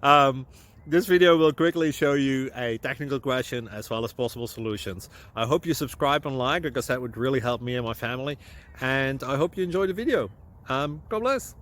um, this video will quickly show you a technical question as well as possible solutions. I hope you subscribe and like, because that would really help me and my family. And I hope you enjoy the video. God bless.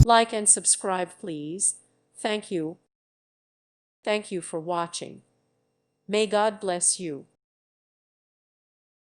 Like and subscribe, please. Thank you. Thank you for watching. May God bless you.